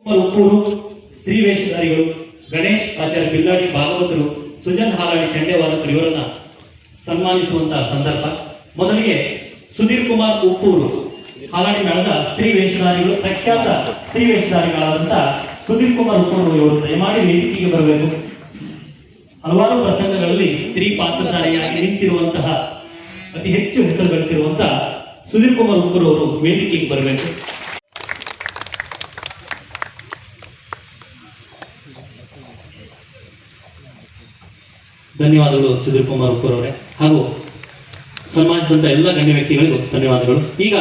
ಉಪ್ಪೂರು ಸ್ತ್ರೀ ವೇಷಧಾರಿಗಳು ಗಣೇಶ್ ಆಚಾರ್ಯ ಬಿಲ್ಲಾಡಿ ಭಾಗವತರು ಸುಜನ್ ಹಾಲಾಡಿ ಶಂಡೆವಾದಕರು ಇವರನ್ನ ಸನ್ಮಾನಿಸುವಂತಹ ಸಂದರ್ಭ. ಮೊದಲಿಗೆ ಸುಧೀರ್ ಕುಮಾರ್ ಉಪ್ಪೂರು ಹಾಲಾಡಿ ಮೇಳದ ಸ್ತ್ರೀ ವೇಷಧಾರಿಗಳು, ಪ್ರಖ್ಯಾತ ಸ್ತ್ರೀ ವೇಷಧಾರಿಗಳಾದಂತಹ ಸುಧೀರ್ ಕುಮಾರ್ ಉಪ್ಪೂರು ಇವರು ದಯಮಾಡಿ ವೇದಿಕೆಗೆ ಬರಬೇಕು. ಹಲವಾರು ಪ್ರಸಂಗಗಳಲ್ಲಿ ಸ್ತ್ರೀ ಪಾತ್ರಧಾರಿಯಾಗಿ ಮಿಂಚಿರುವಂತಹ ಅತಿ ಹೆಚ್ಚು ಹೆಸರು ಗಳಿಸಿರುವಂತಹ ಸುಧೀರ್ ಕುಮಾರ್ ಉಪ್ಪೂರು ಅವರು ವೇದಿಕೆಗೆ ಬರಬೇಕು. ಧನ್ಯವಾದಗಳು ಸುಧೀರ್ ಕುಮಾರ್ ಉಪ್ಪೂರ್ ಅವರೇ, ಹಾಗೂ ಸನ್ಮಾನಿಸಿದಂಥ ಎಲ್ಲ ಗಣ್ಯ ವ್ಯಕ್ತಿಗಳಿಗೂ ಧನ್ಯವಾದಗಳು. ಈಗ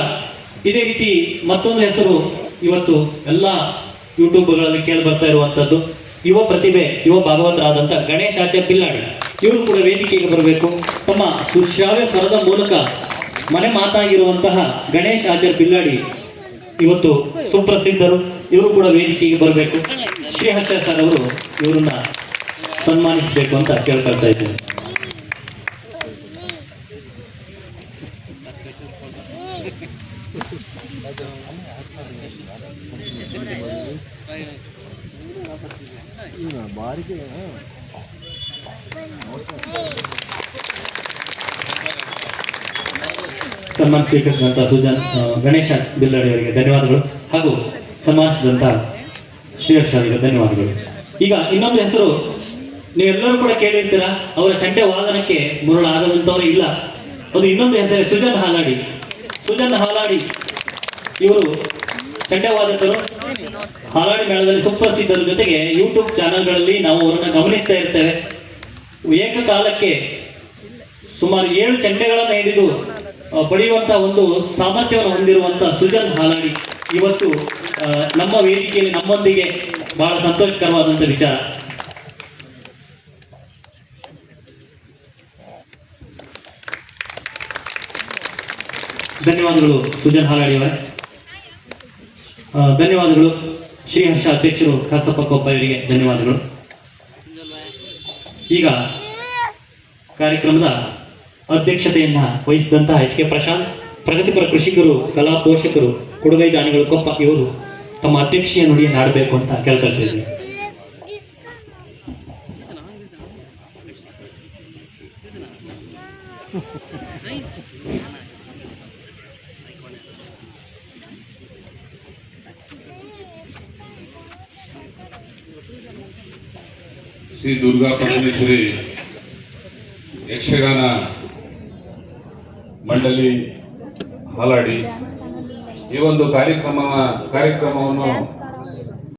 ಇದೇ ರೀತಿ ಮತ್ತೊಂದು ಹೆಸರು ಇವತ್ತು ಎಲ್ಲ ಯೂಟ್ಯೂಬ್ಗಳಲ್ಲಿ ಕೇಳಿ ಬರ್ತಾ ಇರುವಂಥದ್ದು ಯುವ ಪ್ರತಿಭೆ, ಯುವ ಭಾಗವತರಾದಂಥ ಗಣೇಶ್ ಆಚಾರ್ಯ ಬಿಲ್ಲಾಡಿ. ಇವರು ಕೂಡ ವೇದಿಕೆಗೆ ಬರಬೇಕು. ತಮ್ಮ ಸುಶ್ರಾವ್ಯ ಸ್ವರದ ಮೂಲಕ ಮನೆ ಮಾತಾಗಿರುವಂತಹ ಗಣೇಶ್ ಆಚಾರ್ಯ ಬಿಲ್ಲಾಡಿ ಇವತ್ತು ಸುಪ್ರಸಿದ್ಧರು. ಇವರು ಕೂಡ ವೇದಿಕೆಗೆ ಬರಬೇಕು. ಶ್ರೀಹರ್ಷ ಸರ್ ಅವರು ಇವರನ್ನ ಸನ್ಮಾನಿಸಬೇಕು ಅಂತ ಕೇಳ್ಕೊಳ್ತಾ ಇದ್ದೇನೆ. ಸನ್ಮಾನ ಸ್ವೀಕರಿಸಿದಂತಹ ಗಣೇಶ ಬಿಲ್ಲಾಡಿ ಅವರಿಗೆ ಧನ್ಯವಾದಗಳು, ಹಾಗೂ ಸನ್ಮಾನಿಸಿದಂತಹ ಶ್ರೀಹರ್ಷ ಅವರಿಗೆ ಧನ್ಯವಾದಗಳು. ಈಗ ಇನ್ನೊಂದು ಹೆಸರು ನೀವೆಲ್ಲರೂ ಕೂಡ ಕೇಳಿರ್ತೀರ, ಅವರ ಚಂಡೆ ವಾದನಕ್ಕೆ ಮುರುಳಾಗದಂಥವ್ರು ಇಲ್ಲ. ಅದು ಇನ್ನೊಂದು ಹೆಸರು ಸುಜನ್ ಹಾಲಾಡಿ. ಸುಜನ್ ಹಾಲಾಡಿ ಇವರು ಚಂಡೆ ವಾದಕರು, ಹಾಲಾಡಿ ಮೇಳದಲ್ಲಿ ಸುಪ್ರಸಿದ್ಧರ ಜೊತೆಗೆ ಯೂಟ್ಯೂಬ್ ಚಾನೆಲ್ಗಳಲ್ಲಿ ನಾವು ಅವರನ್ನು ಗಮನಿಸ್ತಾ ಇರ್ತೇವೆ. ಏಕಕಾಲಕ್ಕೆ ಸುಮಾರು 7 ಚಂಡೆಗಳನ್ನು ಹಿಡಿದು ಪಡೆಯುವಂತಹ ಒಂದು ಸಾಮರ್ಥ್ಯವನ್ನು ಹೊಂದಿರುವಂತಹ ಸುಜನ್ ಹಾಲಾಡಿ ಇವತ್ತು ನಮ್ಮ ವೇದಿಕೆಯಲ್ಲಿ ನಮ್ಮೊಂದಿಗೆ ಬಹಳ ಸಂತೋಷಕರವಾದಂಥ ವಿಚಾರ. ಧನ್ಯವಾದಗಳು ಸುಜನ್ ಹಾಲಾಡಿ ಅವರೇ. ಧನ್ಯವಾದಗಳು ಶ್ರೀಹರ್ಷ ಅಧ್ಯಕ್ಷರು ಕಾಸಪ್ಪ ಕೊಪ್ಪ ಅವರಿಗೆ ಧನ್ಯವಾದಗಳು. ಈಗ ಕಾರ್ಯಕ್ರಮದ ಅಧ್ಯಕ್ಷತೆಯನ್ನ ವಹಿಸಿದಂತಹ HK ಪ್ರಶಾಂತ್, ಪ್ರಗತಿಪರ ಕೃಷಿಕರು, ಕಲಾ ಪೋಷಕರು, ಕೊಡುಗೈ ದಾನಿಗಳು ಕೊಪ್ಪ ಇವರು ತಮ್ಮ ಅಧ್ಯಕ್ಷೀಯ ನುಡಿಯನ್ನು ಆಡಬೇಕು ಅಂತ ಕೇಳ್ಕೊಳ್ತಿದ್ದೀನಿ. ಶ್ರೀ ದುರ್ಗಾ ಪರಮೇಶ್ವರಿ ಯಕ್ಷಗಾನ ಮಂಡಳಿ ಹಾಲಾಡಿ ಈ ಒಂದು ಕಾರ್ಯಕ್ರಮವನ್ನು